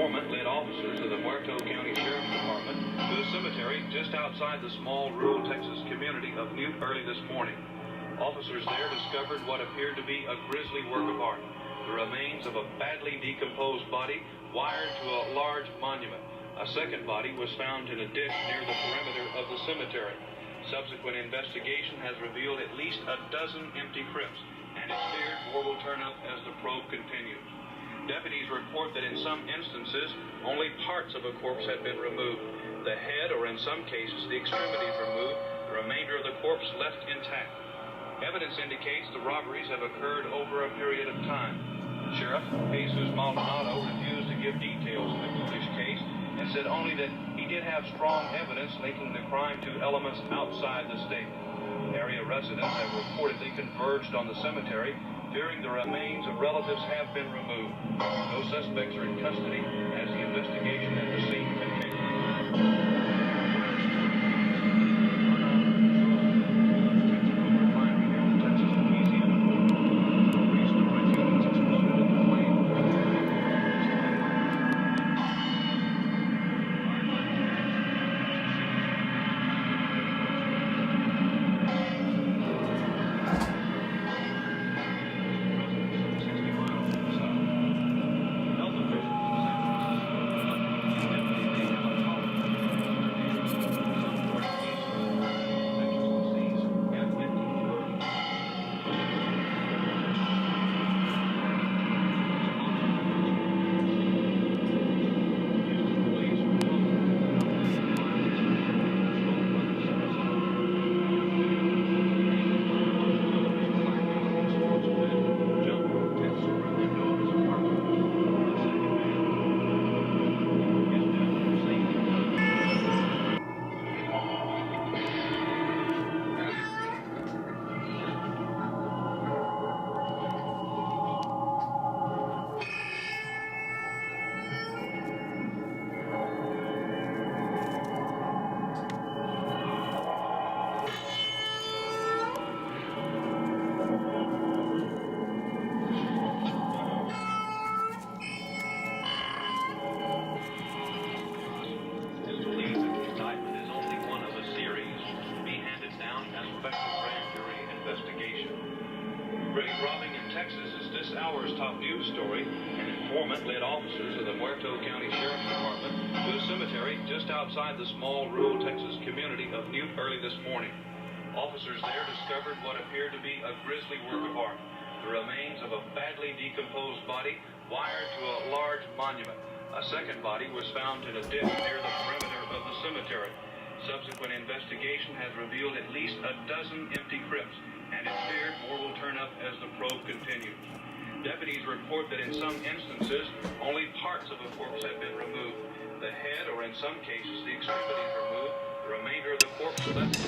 informant led officers of the Muerto County Sheriff's Department to the cemetery just outside the small rural Texas community of Mute early this morning. Officers there discovered what appeared to be a grisly work of art, the remains of a badly decomposed body wired to a large monument. A second body was found in a ditch near the perimeter of the cemetery. Subsequent investigation has revealed at least a dozen empty crypts, and it's feared more will turn up as the probe continues. Deputies report that in some instances, only parts of a corpse have been removed. The head, or in some cases, the extremities removed, the remainder of the corpse left intact. Evidence indicates the robberies have occurred over a period of time. Sheriff Jesus Maldonado refused to give details in the ghoulish case and said only that he did have strong evidence linking the crime to elements outside the state. Area residents have reportedly converged on the cemetery, fearing the remains of relatives have been removed. No suspects are in custody as the investigation at the scene continues. Grave robbing in Texas is this hour's top news story. An informant led officers of the Muerto County Sheriff's Department to a cemetery just outside the small rural Texas community of Mute early this morning. Officers there discovered what appeared to be a grisly work of art, the remains of a badly decomposed body wired to a large monument. A second body was found in a ditch near the perimeter of the cemetery. Subsequent investigation has revealed at least a dozen empty crypts, and it's feared more will turn up as the probe continues. Deputies report that in some instances, only parts of a corpse have been removed. The head, or in some cases, the extremities removed, the remainder of the corpse left